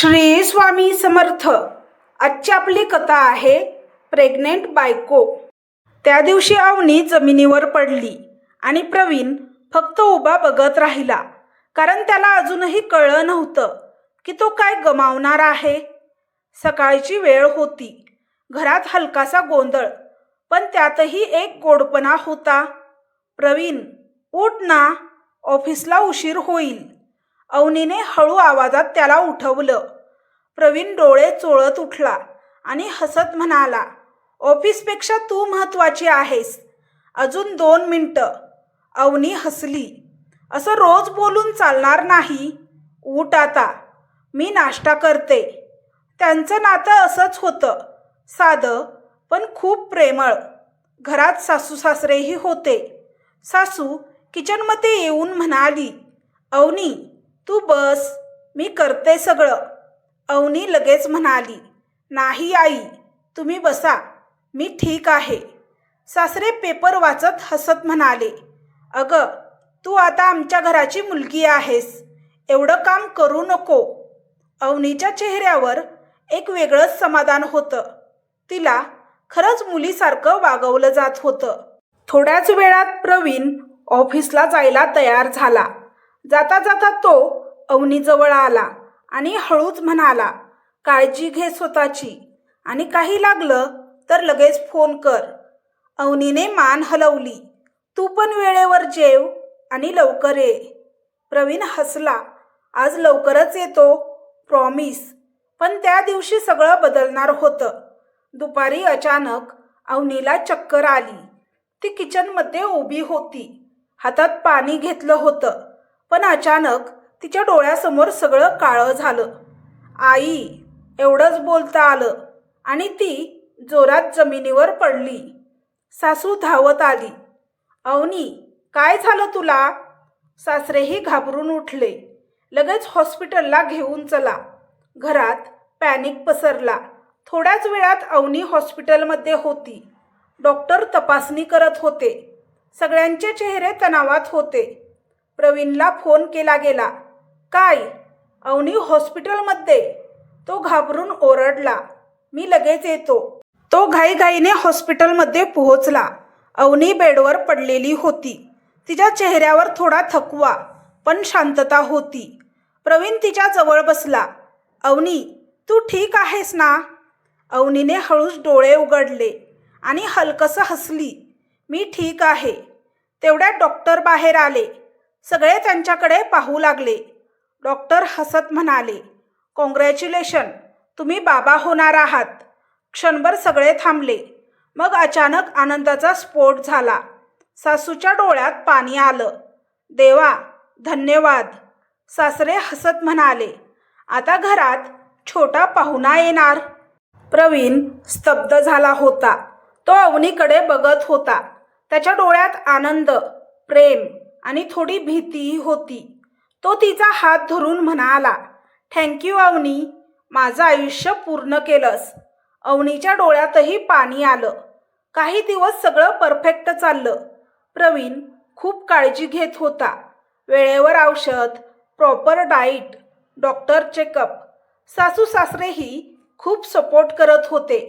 श्री स्वामी समर्थ. आजची आपली कथा आहे प्रेग्नेंट बायको. त्या दिवशी अवनी जमिनीवर पडली आणि प्रवीण फक्त उभा बघत राहिला, कारण त्याला अजूनही कळलं नव्हतं की तो काय गमावणार आहे. सकाळची वेळ होती. घरात हलकासा गोंधळ, पण त्यातही एक गोडपणा होता. प्रवीण, उठ ना, ऑफिसला उशीर होईल. अवनीने हळू आवाजात त्याला उठवलं. प्रवीण डोळे चोळत उठला आणि हसत म्हणाला, ऑफिसपेक्षा तू महत्त्वाची आहेस. अजून 2 मिनिटं. अवनी हसली. असं रोज बोलून चालणार नाही. उठ आता, मी नाश्ता करते. त्यांचं नातं असंच होतं, साधं पण खूप प्रेमळ. घरात सासू सासरेही होते. सासू किचनमध्ये येऊन म्हणाली, अवनी तू बस, मी करते सगळं. अवनी लगेच म्हणाली, नाही आई, तुम्ही बसा, मी ठीक आहे. सासरे पेपर वाचत हसत म्हणाले, अगं तू आता आमच्या घराची मुलगी आहेस, एवढं काम करू नको. अवनीच्या चेहऱ्यावर एक वेगळंच समाधान होतं. तिला खरंच मुलीसारखं वागवलं जात होतं. थोड्याच वेळात प्रवीण ऑफिसला जायला तयार झाला. जाता जाता तो अवनीजवळ आला आणि हळूच म्हणाला, काळजी घे स्वतःची, आणि काही लागलं तर लगेच फोन कर. अवनीने मान हलवली. तू पण वेळेवर जेव आणि लवकर ये. प्रवीण हसला. आज लवकरच येतो, प्रॉमिस. पण त्या दिवशी सगळं बदलणार होतं. दुपारी अचानक अवनीला चक्कर आली. ती किचनमध्ये उभी होती. हातात पाणी घेतलं होतं, पण अचानक तिच्या डोळ्यासमोर सगळं काळं झालं. आई, एवढंच बोलता आलं आणि ती जोरात जमिनीवर पडली. सासू धावत आली. अवनी, काय झालं तुला? सासरेही घाबरून उठले. लगेच हॉस्पिटलला घेऊन चला. घरात पॅनिक पसरला. थोड्याच वेळात अवनी हॉस्पिटलमध्ये होती. डॉक्टर तपासणी करत होते. सगळ्यांचे चेहरे तणावात होते. प्रवीणला फोन केला गेला. काय? अवनी हॉस्पिटलमध्ये? तो घाबरून ओरडला, मी लगेच येतो. तो घाईघाईने हॉस्पिटलमध्ये पोहोचला. अवनी बेडवर पडलेली होती. तिच्या चेहऱ्यावर थोडा थकवा पण शांतता होती. प्रवीण तिच्या जवळ बसला. अवनी, तू ठीक आहेस ना? अवनीने हळूच डोळे उघडले आणि हलकसं हसली. मी ठीक आहे. तेवढ्यात डॉक्टर बाहेर आले. सगळे त्यांच्याकडे पाहू लागले. डॉक्टर हसत म्हणाले, कॉंग्रॅच्युलेशन, तुम्ही बाबा होणार आहात. क्षणभर सगळे थांबले. मग अचानक आनंदाचा स्फोट झाला. सासूच्या डोळ्यात पाणी आलं. देवा, धन्यवाद. सासरे हसत म्हणाले, आता घरात छोटा पाहुणा येणार. प्रवीण स्तब्ध झाला होता. तो अवनीकडे बघत होता. त्याच्या डोळ्यात आनंद, प्रेम आणि थोडी भीतीही होती. तो तिचा हात धरून म्हणाला, थँक्यू अवनी, माझं आयुष्य पूर्ण केलंस. अवनीच्या डोळ्यातही पाणी आलं. काही दिवस सगळं परफेक्ट चाललं. प्रवीण खूप काळजी घेत होता. वेळेवर औषध, प्रॉपर डाईट, डॉक्टर चेकअप. सासू सासरेही खूप सपोर्ट करत होते.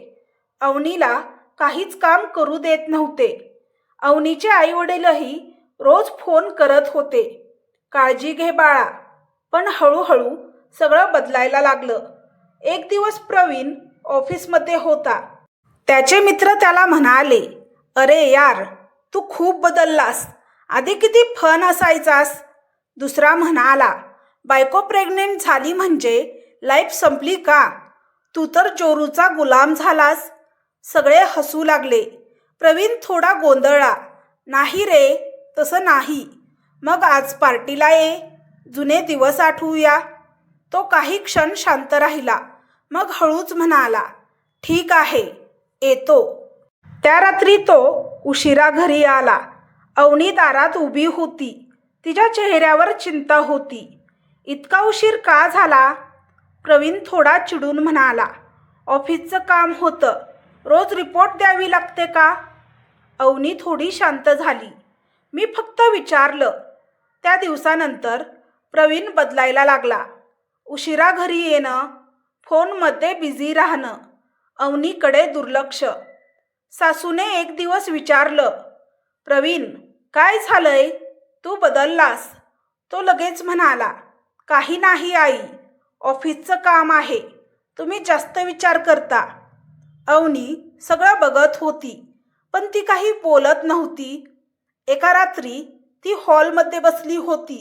अवनीला काहीच काम करू देत नव्हते. अवनीचे आईवडीलही रोज फोन करत होते, काळजी घे बाळा. पण हळूहळू सगळं बदलायला लागलं. एक दिवस प्रवीण ऑफिसमध्ये होता. त्याचे मित्र त्याला म्हणाले, अरे यार, तू खूप बदललास. आधी किती फन असायचास. दुसरा म्हणाला, बायको प्रेग्नेंट झाली म्हणजे लाईफ संपली का? तू तर जोरूचा गुलाम झालास. सगळे हसू लागले. प्रवीण थोडा गोंधळला. नाही रे, तसं नाही. मग आज पार्टीला ये, जुने दिवस आठवूया. तो काही क्षण शांत राहिला. मग हळूच म्हणाला, ठीक आहे, येतो. त्या रात्री तो उशिरा घरी आला. अवनी दारात उभी होती. तिच्या चेहऱ्यावर चिंता होती. इतका उशीर का झाला? प्रवीण थोडा चिडून म्हणाला, ऑफिसचं काम होतं, रोज रिपोर्ट द्यावी लागते का? अवनी थोडी शांत झाली. मी फक्त विचारलं. त्या दिवसानंतर प्रवीण बदलायला लागला. उशिरा घरी येणं, फोनमध्ये बिझी राहणं, अवनीकडे दुर्लक्ष. सासूने एक दिवस विचारलं, प्रवीण काय झालंय, तू बदललास? तो लगेच म्हणाला, काही नाही आई, ऑफिसचं काम आहे, तुम्ही जास्त विचार करता. अवनी सगळं बघत होती, पण ती काही बोलत नव्हती. एका रात्री ती हॉलमध्ये बसली होती.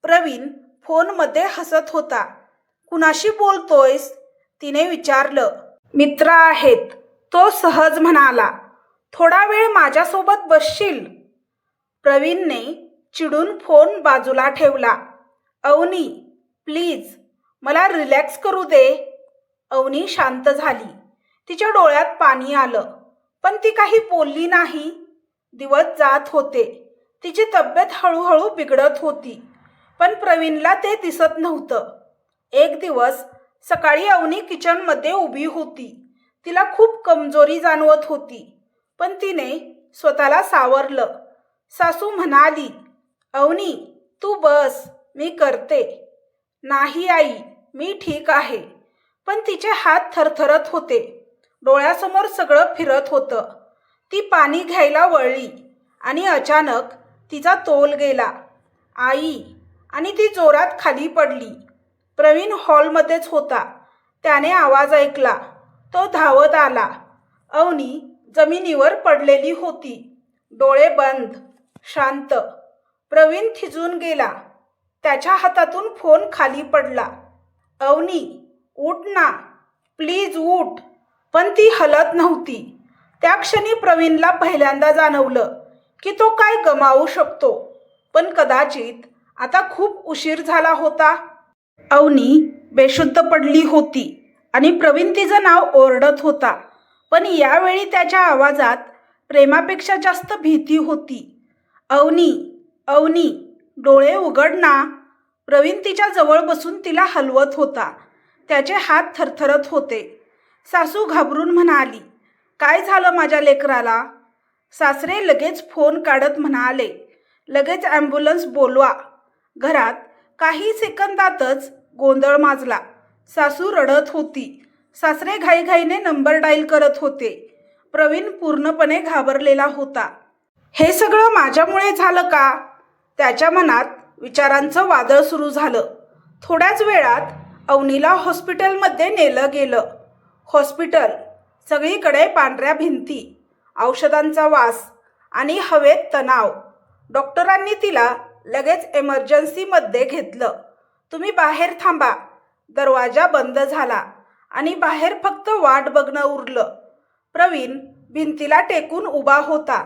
प्रवीण फोनमध्ये हसत होता. कुणाशी बोलतोयस? तिने विचारलं. मित्र आहेत, तो सहज म्हणाला. थोडा वेळ माझ्यासोबत बसशील? प्रवीणने चिडून फोन बाजूला ठेवला. अवनी प्लीज, मला रिलॅक्स करू दे. अवनी शांत झाली. तिच्या डोळ्यात पाणी आलं, पण ती काही बोलली नाही. दिवस जात होते. तिची तब्येत हळूहळू बिघडत होती, पण प्रवीणला ते दिसत नव्हतं. एक दिवस सकाळी अवनी किचनमध्ये उभी होती. तिला खूप कमजोरी जाणवत होती, पण तिने स्वतःला सावरलं. सासू म्हणाली, अवनी तू बस, मी करते. नाही आई, मी ठीक आहे. पण तिचे हात थरथरत होते. डोळ्यासमोर सगळं फिरत होतं. ती पाणी घ्यायला वळली आणि अचानक तिचा तोल गेला. आई, आणि ती जोरात खाली पडली. प्रवीण हॉलमध्येच होता. त्याने आवाज ऐकला. तो धावत आला. अवनी जमिनीवर पडलेली होती, डोळे बंद, शांत. प्रवीण थिजून गेला. त्याच्या हातातून फोन खाली पडला. अवनी उठ ना, प्लीज उठ. पण ती हलत नव्हती. त्या क्षणी प्रवीणला पहिल्यांदा जाणवलं की तो काय गमावू शकतो, पण कदाचित आता खूप उशीर झाला होता. अवनी बेशुद्ध पडली होती आणि प्रवीण तिचं नाव ओरडत होता, पण यावेळी त्याच्या आवाजात प्रेमापेक्षा जास्त भीती होती. अवनी, अवनी, डोळे उघड ना. प्रवीण तिच्या जवळ बसून तिला हलवत होता. त्याचे हात थरथरत होते. सासू घाबरून म्हणाली, काय झालं माझ्या लेकराला? सासरे लगेच फोन काढत म्हणाले, लगेच ॲम्ब्युलन्स बोलवा. घरात काही सेकंदातच गोंधळ माजला. सासू रडत होती. सासरे घाईघाईने नंबर डायल करत होते. प्रवीण पूर्णपणे घाबरलेला होता. हे सगळं माझ्यामुळे झालं का? त्याच्या मनात विचारांचं वादळ सुरू झालं. थोड्याच वेळात अवनीला हॉस्पिटलमध्ये नेलं गेलं. हॉस्पिटल, सगळीकडे पांढऱ्या भिंती, औषधांचा वास आणि हवेत तणाव. डॉक्टरांनी तिला लगेच एमर्जन्सीमध्ये घेतलं. तुम्ही बाहेर थांबा. दरवाजा बंद झाला आणि बाहेर फक्त वाट बघणं उरलं. प्रवीण भिंतीला टेकून उभा होता.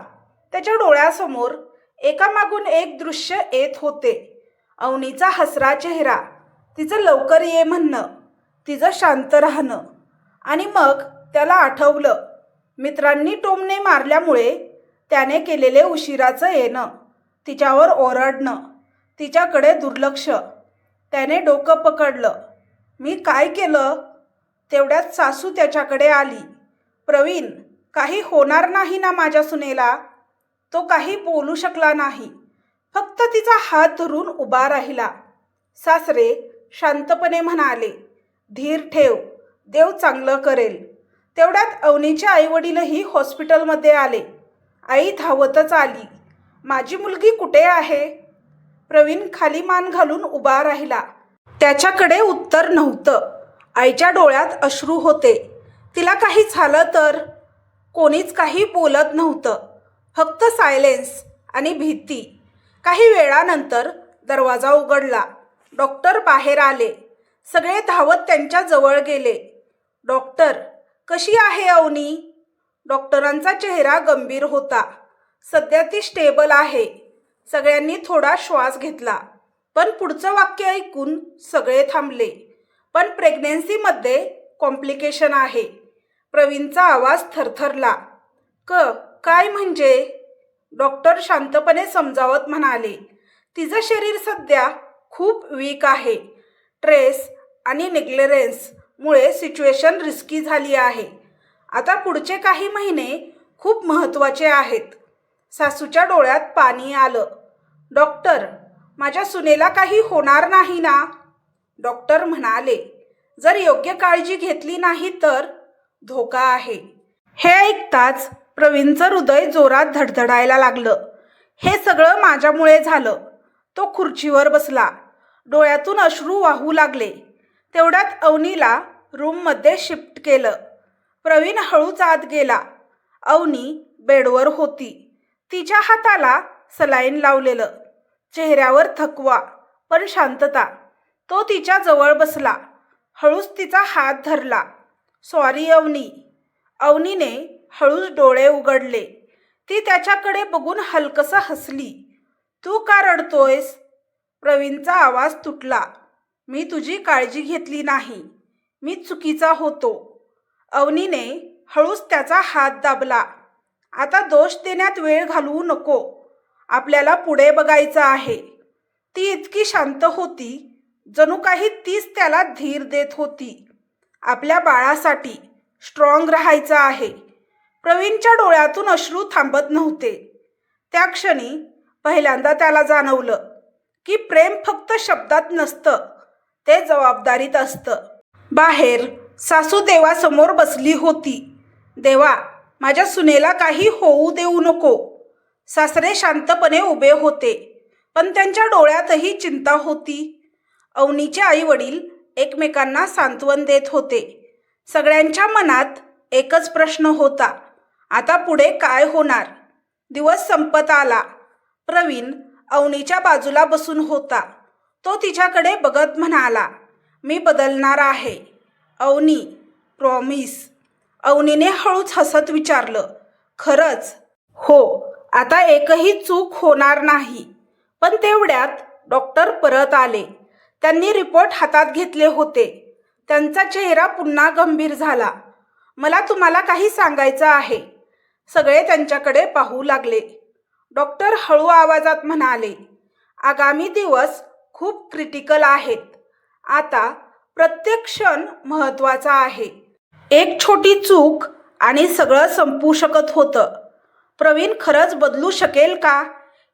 त्याच्या डोळ्यासमोर एकामागून एक दृश्य येत होते. अवनीचा हसरा चेहरा, तिचं लवकर ये म्हणणं, तिचं शांत राहणं. आणि मग त्याला आठवलं, मित्रांनी टोमणे मारल्यामुळे त्याने केलेले उशिराचं येणं, तिच्यावर ओरडणं, तिच्याकडे दुर्लक्ष. त्याने डोकं पकडलं. मी काय केलं? तेवढ्यात सासू त्याच्याकडे आली. प्रवीण, काही होणार नाही ना माझ्या सुनेला? तो काही बोलू शकला नाही. फक्त तिचा हात धरून उभा राहिला. सासरे शांतपणे म्हणाले, धीर ठेव, देव चांगलं करेल. तेवढ्यात अवनीचे आईवडीलही हॉस्पिटलमध्ये आले. आई धावतच आली. माझी मुलगी कुठे आहे? प्रवीण खाली मान घालून उभा राहिला. त्याच्याकडे उत्तर नव्हतं. आईच्या डोळ्यात अश्रू होते. तिला काही झालं तर? कोणीच काही बोलत नव्हतं. फक्त सायलेन्स आणि भीती. काही वेळानंतर दरवाजा उघडला. डॉक्टर बाहेर आले. सगळे धावत त्यांच्या जवळ गेले. डॉक्टर, कशी आहे अवनी? डॉक्टरांचा चेहरा गंभीर होता. सध्या ती स्टेबल आहे. सगळ्यांनी थोडा श्वास घेतला. पण पुढचं वाक्य ऐकून सगळे थांबले. पण प्रेग्नेन्सीमध्ये कॉम्प्लिकेशन आहे. प्रवीणचा आवाज थरथरला. काय म्हणजे? डॉक्टर शांतपणे समजावत म्हणाले, तिचं शरीर सध्या खूप वीक आहे. स्ट्रेस आणि नेग्लेरन्समुळे सिच्युएशन रिस्की झाली आहे. आता पुढचे काही महिने खूप महत्त्वाचे आहेत. सासूच्या डोळ्यात पाणी आलं. डॉक्टर, माझ्या सुनेला काही होणार नाही ना? डॉक्टर म्हणाले, जर योग्य काळजी घेतली नाही तर धोका आहे. हे ऐकताच प्रवीणचं हृदय जोरात धडधडायला लागलं. हे सगळं माझ्यामुळे झालं. तो खुर्चीवर बसला. डोळ्यातून अश्रू वाहू लागले. तेवढ्यात अवनीला रूममध्ये शिफ्ट केलं. प्रवीण हळूच आत गेला. अवनी बेडवर होती. तिच्या हाताला सलाईन लावलेलं. चेहऱ्यावर थकवा पण शांतता. तो तिच्या जवळ बसला. हळूच तिचा हात धरला. सॉरी अवनी. अवनीने हळूच डोळे उघडले. ती त्याच्याकडे बघून हलकसं हसली. तू का रडतोयस? प्रवीणचा आवाज तुटला. मी तुझी काळजी घेतली नाही. मी चुकीचा होतो. अवनीने हळूच त्याचा हात दाबला. आता दोष देण्यात वेळ घालवू नको. आपल्याला पुढे बघायचं आहे. ती इतकी शांत होती जणू काही तीच त्याला धीर देत होती. आपल्या बाळासाठी स्ट्रॉंग राहायचं आहे. प्रवीणच्या डोळ्यातून अश्रू थांबत नव्हते. त्या क्षणी पहिल्यांदा त्याला जाणवलं की प्रेम फक्त शब्दात नसतं, ते जबाबदारीत असतं. बाहेर सासू देवासमोर बसली होती. देवा, माझ्या सुनेला काही होऊ देऊ नको. सासरे शांतपणे उभे होते, पण त्यांच्या डोळ्यातही चिंता होती. अवनीचे आई वडील एकमेकांना सांत्वन देत होते. सगळ्यांच्या मनात एकच प्रश्न होता, आता पुढे काय होणार? दिवस संपत आला. प्रवीण अवनीच्या बाजूला बसून होता. तो तिच्याकडे बघत म्हणाला, मी बदलणार आहे अवनी, प्रॉमिस. अवनीने हळूच हसत विचारलं, खरंच? हो, आता एकही चूक होणार नाही. पण तेवढ्यात डॉक्टर परत आले. त्यांनी रिपोर्ट हातात घेतले होते. त्यांचा चेहरा पुन्हा गंभीर झाला. मला तुम्हाला काही सांगायचं आहे. सगळे त्यांच्याकडे पाहू लागले. डॉक्टर हळू आवाजात म्हणाले, आगामी दिवस खूप क्रिटिकल आहेत. आता प्रत्येक क्षण महत्त्वाचा आहे. एक छोटी चूक आणि सगळं संपू शकत होतं. प्रवीण खरंच बदलू शकेल का?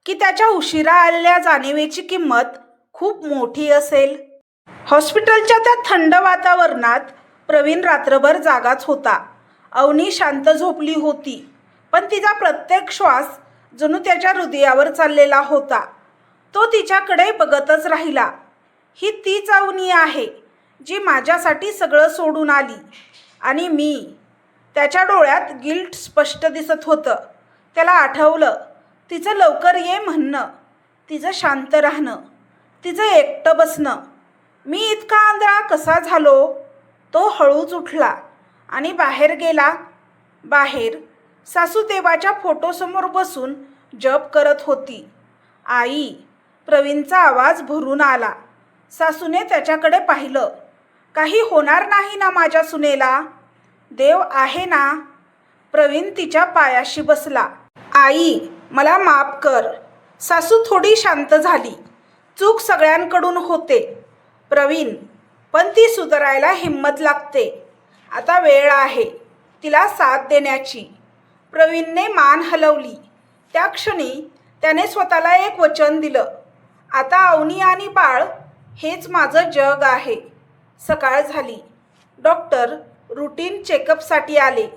की त्याच्या उशिरा आलेल्या जाणीवेची किंमत खूप मोठी असेल? हॉस्पिटलच्या त्या थंड वातावरणात प्रवीण रात्रभर जागाच होता. अवनी शांत झोपली होती, पण तिचा प्रत्येक श्वास जणू त्याच्या हृदयावर चाललेला होता. तो तिच्याकडे बघतच राहिला. ही तीच अवनी आहे जी माझ्यासाठी सगळं सोडून आली. आणि मी. त्याच्या डोळ्यात गिल्ट स्पष्ट दिसत होतं. त्याला आठवलं तिचं लवकर ये म्हणणं, तिचं शांत राहणं, तिचं एकटं बसणं. मी इतका आंधळा कसा झालो? तो हळूच उठला आणि बाहेर गेला. बाहेर सासू देवाच्या फोटोसमोर बसून जप करत होती. आई, प्रवीणचा आवाज भरून आला. सासूने त्याच्याकडे पाहिलं. काही होणार नाही ना माझ्या सुनेला? देव आहे ना? प्रवीण तिच्या पायाशी बसला. आई, मला माफ कर. सासू थोडी शांत झाली. चूक सगळ्यांकडून होते प्रवीण, पण ती सुधारायला हिंमत लागते. आता वेळ आहे तिला साथ देण्याची. प्रवीणने मान हलवली. त्या क्षणी त्याने स्वतःला एक वचन दिलं, आता अवनी आणि बाळ हेच माझं जग आहे. सकाळ झाली. डॉक्टर रूटीन चेकअपसाठी आले.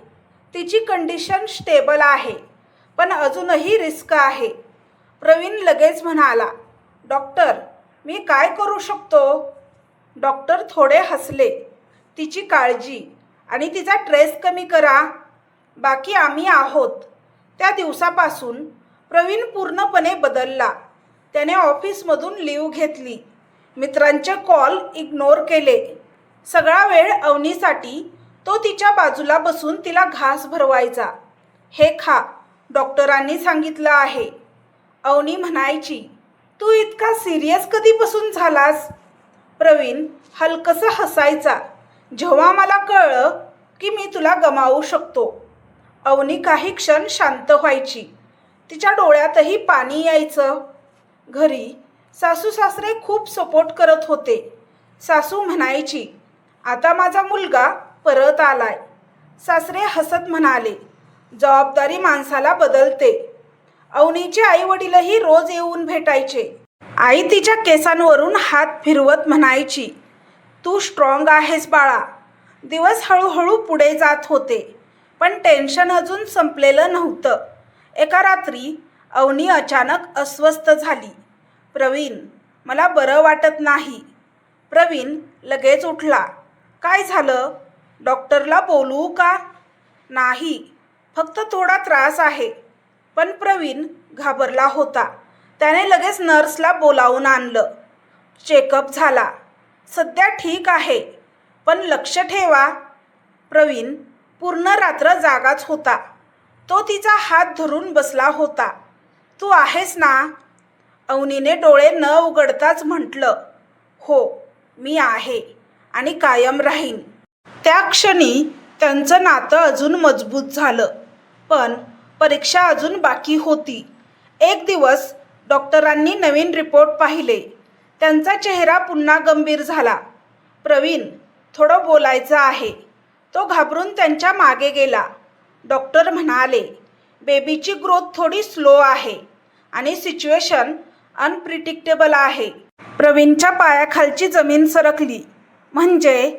तिची कंडिशन स्टेबल आहे, पण अजूनही रिस्क आहे. प्रवीण लगेच म्हणाला, डॉक्टर, मी काय करू शकतो? डॉक्टर थोडे हसले. तिची काळजी आणि तिचा स्ट्रेस कमी करा, बाकी आम्ही आहोत. त्या दिवसापासून प्रवीण पूर्णपणे बदलला. त्याने ऑफिसमधून लीव घेतली. मित्रांचे कॉल इग्नोर केले. सगळा वेळ अवनीसाठी तो तिच्या बाजूला बसून तिला घास भरवायचा. हे खा, डॉक्टरांनी सांगितलं आहे. अवनी म्हणायची, तू इतका सिरियस कधीपासून झालास? प्रवीण हलकसं हसायचा. जेव्हा मला कळलं की मी तुला गमावू शकतो. अवनी काही क्षण शांत व्हायची. तिच्या डोळ्यातही पाणी यायचं. घरी सासू सासरे खूप सपोर्ट करत होते. सासू म्हणायची, आता माझा मुलगा परत आलाय. सासरे हसत म्हणाले, जबाबदारी माणसाला बदलते. अवनीचे आई वडीलही रोज येऊन भेटायचे. आई तिच्या केसांवरून हात फिरवत म्हणायची, तू स्ट्रॉंग आहेस बाळा. दिवस हळूहळू पुढे जात होते, पण टेन्शन अजून संपलेलं नव्हतं. एका रात्री अवनी अचानक अस्वस्थ झाली. प्रवीण, मला बरं वाटत नाही. प्रवीण लगेच उठला. काय झालं? डॉक्टरला बोलवू का? नाही, फक्त थोडा त्रास आहे. पण प्रवीण घाबरला होता. त्याने लगेच नर्सला बोलावून आणलं. चेकअप झाला. सध्या ठीक आहे, पण लक्ष ठेवा. प्रवीण पूर्ण रात्र जागाच होता. तो तिचा हात धरून बसला होता. तू आहेस ना? अवनीने डोळे न उघडताच म्हटलं, हो, मी आहे आणि कायम राहीन. त्या क्षणी त्यांचं नातं अजून मजबूत झालं. पण परीक्षा अजून बाकी होती. एक दिवस डॉक्टरांनी नवीन रिपोर्ट पाहिले. त्यांचा चेहरा पुन्हा गंभीर झाला. प्रवीण, थोडं बोलायचं आहे. तो घाबरून त्यांच्या मागे गेला. डॉक्टर म्हणाले, बेबीची ग्रोथ थोडी स्लो आहे आणि सिच्युएशन अनप्रिडिक्टेबल आहे. प्रवीणच्या पायाखालची जमीन सरकली. म्हणजे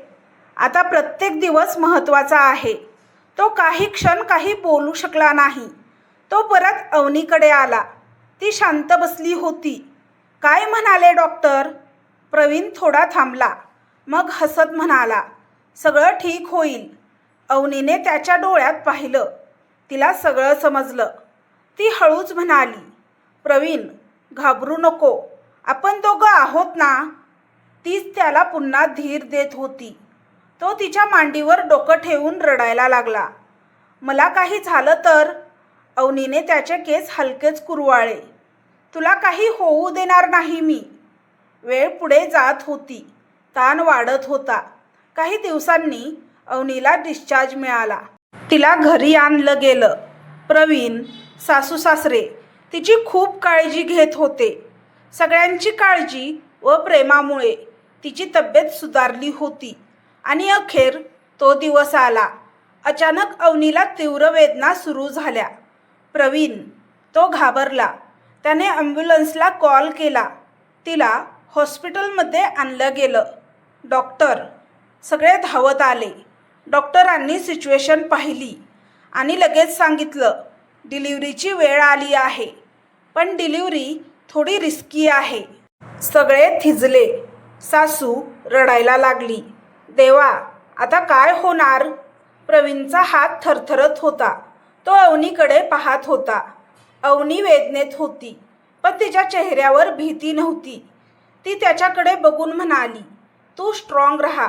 आता प्रत्येक दिवस महत्त्वाचा आहे. तो काही क्षण काही बोलू शकला नाही. तो परत अवनीकडे आला. ती शांत बसली होती. काय म्हणाले डॉक्टर? प्रवीण थोडा थांबला. मग हसत म्हणाला, सगळं ठीक होईल. अवनीने त्याच्या डोळ्यात पाहिलं. तिला सगळं समजलं. ती हळूच म्हणाली, प्रवीण, घाबरू नको. आपण दोघं आहोत ना. तीच त्याला पुन्हा धीर देत होती. तो तिच्या मांडीवर डोकं ठेवून रडायला लागला. मला काही झालं तर? अवनीने त्याचे केस हलकेच कुरवाळले. तुला काही होऊ देणार नाही मी. वेळ पुढे जात होती. ताण वाढत होता. काही दिवसांनी अवनीला डिस्चार्ज मिळाला. तिला घरी आणलं गेलं. प्रवीण, सासू सासरे तिची खूप काळजी घेत होते. सगळ्यांची काळजी व प्रेमामुळे तिची तब्येत सुधारली होती. आणि अखेर तो दिवस आला. अचानक अवनीला तीव्र वेदना सुरू झाल्या. प्रवीण, तो घाबरला. त्याने ॲम्ब्युलन्सला कॉल केला. तिला हॉस्पिटलमध्ये आणलं गेलं. डॉक्टर सगळे धावत आले. डॉक्टरांनी सिच्युएशन पाहिली आणि लगेच सांगितलं, डिलिव्हरीची वेळ आली आहे, पण डिलिव्हरी थोडी रिस्की आहे. सगळे थिजले. सासू रडायला लागली. देवा, आता काय होणार? प्रवीणचा हात थरथरत होता. तो अवनीकडे पाहत होता. अवनी वेदनेत होती, पण तिच्या चेहऱ्यावर भीती नव्हती. ती त्याच्याकडे बघून म्हणाली, तू स्ट्रॉंग राहा.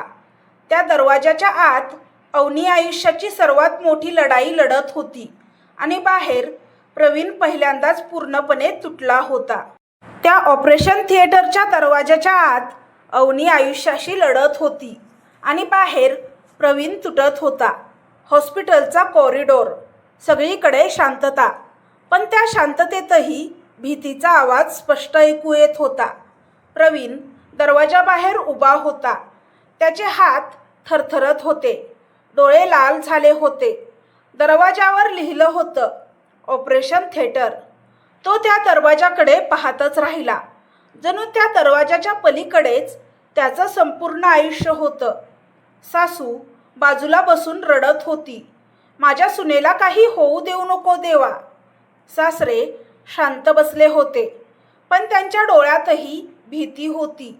त्या दरवाजाच्या आत अवनी आयुष्याची सर्वात मोठी लढाई लढत होती आणि बाहेर प्रवीण पहिल्यांदाच पूर्णपणे तुटला होता. त्या ऑपरेशन थिएटरच्या दरवाजाच्या आत अवनी आयुष्याशी लढत होती आणि बाहेर प्रवीण तुटत होता. हॉस्पिटलचा कॉरिडॉर, सगळीकडे शांतता, पण त्या शांततेतही भीतीचा आवाज स्पष्ट ऐकू येत होता. प्रवीण दरवाजाबाहेर उभा होता. त्याचे हात थरथरत होते. डोळे लाल झाले होते. दरवाजावर लिहिलं होतं, ऑपरेशन थिएटर. तो त्या दरवाजाकडे पाहतच राहिला. जणू त्या दरवाजाच्या पलीकडेच त्याचं संपूर्ण आयुष्य होतं. सासू बाजूला बसून रडत होती. माझ्या सुनेला काही होऊ देऊ नको देवा. सासरे शांत बसले होते, पण त्यांच्या डोळ्यातही भीती होती.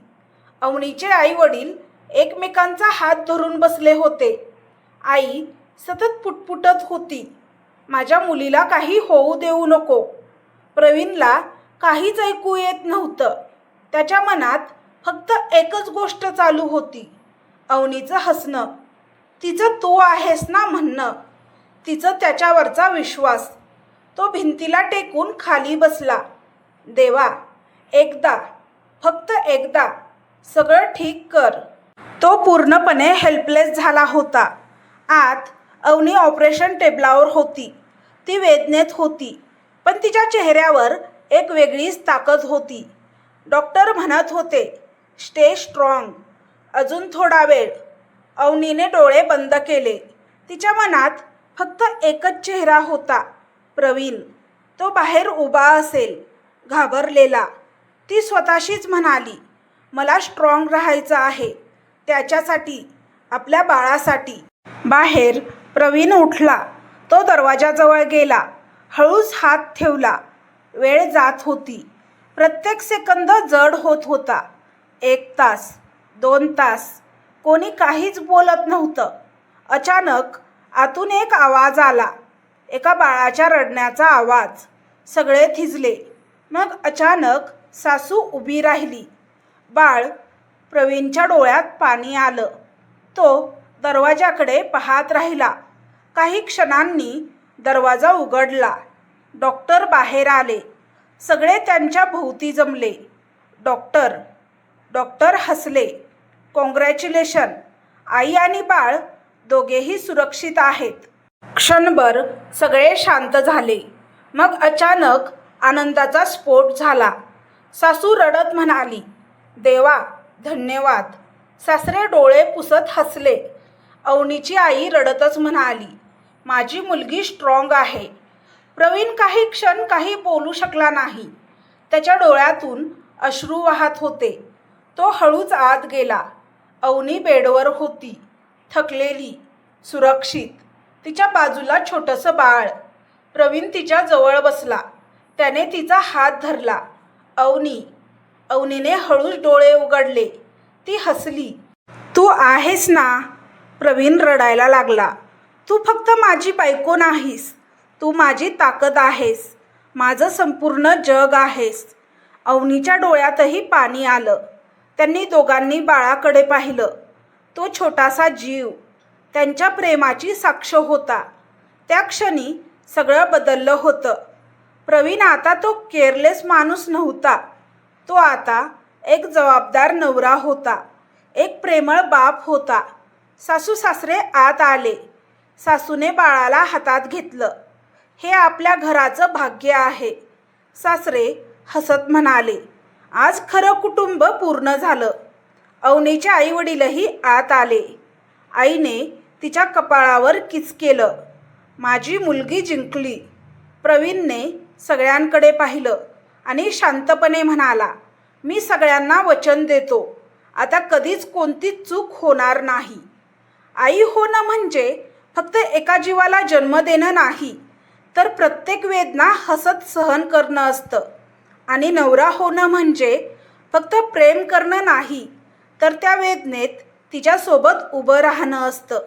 अवनीचे आई वडील एकमेकांचा हात धरून बसले होते. आई सतत पुटपुटत होती, माझ्या मुलीला काही होऊ देऊ नको. प्रवीणला काहीच ऐकू येत नव्हतं. त्याच्या मनात फक्त एकच गोष्ट चालू होती, अवनीचं हसणं, तिचं तू आहेस ना म्हणणं, तिचं त्याच्यावरचा विश्वास. तो भिंतीला टेकून खाली बसला. देवा, एकदा, फक्त एकदा सगळं ठीक कर. तो पूर्णपणे हेल्पलेस झाला होता. आत अवनी ऑपरेशन टेबलावर होती. ती वेदनेत होती, पण तिच्या चेहऱ्यावर एक वेगळीच ताकद होती. डॉक्टर म्हणत होते, स्टे स्ट्रॉंग, अजून थोडा वेळ. अवनीने डोळे बंद केले. तिच्या मनात फक्त एकच चेहरा होता, प्रवीण. तो बाहेर उभा असेल, घाबरलेला. ती स्वतःशीच म्हणाली, मला स्ट्रॉंग राहायचं आहे. त्याच्यासाठी, आपल्या बाळासाठी. बाहेर प्रवीण उठला. तो दरवाजाजवळ गेला. हळूच हात ठेवला. वेळ जात होती. प्रत्येक सेकंद जड होत होता. 1 तास, 2 तास, कोणी काहीच बोलत नव्हतं. अचानक आतून एक आवाज आला. एका बाळाच्या रडण्याचा आवाज. सगळे थिजले. मग अचानक सासू उभी राहिली. बाळ. प्रवीणच्या डोळ्यात पाणी आलं. तो दरवाजाकडे पाहत राहिला. काही क्षणांनी दरवाजा उघडला. डॉक्टर बाहेर आले. सगळे त्यांच्या भोवती जमले. डॉक्टर हसले. कॉंग्रॅच्युलेशन, आई आणि बाळ दोघेही सुरक्षित आहेत. क्षणभर सगळे शांत झाले. मग अचानक आनंदाचा स्फोट झाला. सासू रडत म्हणाली, देवा धन्यवाद. सासरे डोळे पुसत हसले. अवनीची आई रडतच म्हणाली, माझी मुलगी स्ट्रॉंग आहे. प्रवीण काही क्षण काही बोलू शकला नाही. त्याच्या डोळ्यातून अश्रू वाहत होते. तो हळूच आत गेला. अवनी बेडवर होती, थकलेली, सुरक्षित. तिच्या बाजूला छोटंसं बाळ. प्रवीण तिच्या जवळ बसला. त्याने तिचा हात धरला. अवनीने हळूच डोळे उघडले. ती हसली. तू आहेस ना? प्रवीण रडायला लागला. तू फक्त माझी बायको नाहीस, तू माझी ताकद आहेस, माझं संपूर्ण जग आहेस. अवनीच्या डोळ्यातही पाणी आलं. त्यांनी दोघांनी बाळाकडे पाहिलं. तो छोटासा जीव त्यांच्या प्रेमाची साक्ष होता. त्या क्षणी सगळं बदललं होतं. प्रवीण आता तो केअरलेस माणूस नव्हता. तो आता एक जबाबदार नवरा होता, एक प्रेमळ बाप होता. सासू सासरे आत आले. सासूने बाळाला हातात घेतलं. हे आपल्या घराचं भाग्य आहे. सासरे हसत म्हणाले, आज खरं कुटुंब पूर्ण झालं. अवनीचे आईवडीलही आत आले. आईने तिच्या कपाळावर किस केलं. माझी मुलगी जिंकली. प्रवीणने सगळ्यांकडे पाहिलं आणि शांतपणे म्हणाला, मी सगळ्यांना वचन देतो, आता कधीच कोणतीच चूक होणार नाही. आई होणं म्हणजे फक्त एका जीवाला जन्म देणं नाही, तर प्रत्येक वेदना हसत सहन करणं असतं. आणि नवरा होणं म्हणजे फक्त प्रेम करणं नाही, तर त्या वेदनेत तिच्यासोबत उभं राहणं असतं.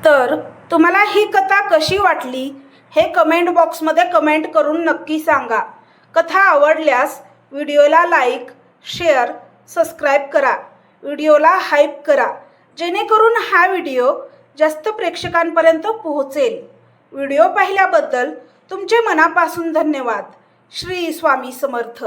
तर तुम्हाला ही कथा कशी वाटली हे कमेंट बॉक्समध्ये कमेंट करून नक्की सांगा. कथा आवडल्यास व्हिडिओला लाईक, शेअर, सबस्क्राईब करा. व्हिडिओला हाईप करा, जेणेकरून हा व्हिडिओ जास्त प्रेक्षकांपर्यंत पोहोचेल. व्हिडिओ पाहिल्याबद्दल तुमचे मनापासून धन्यवाद. श्री स्वामी समर्थ.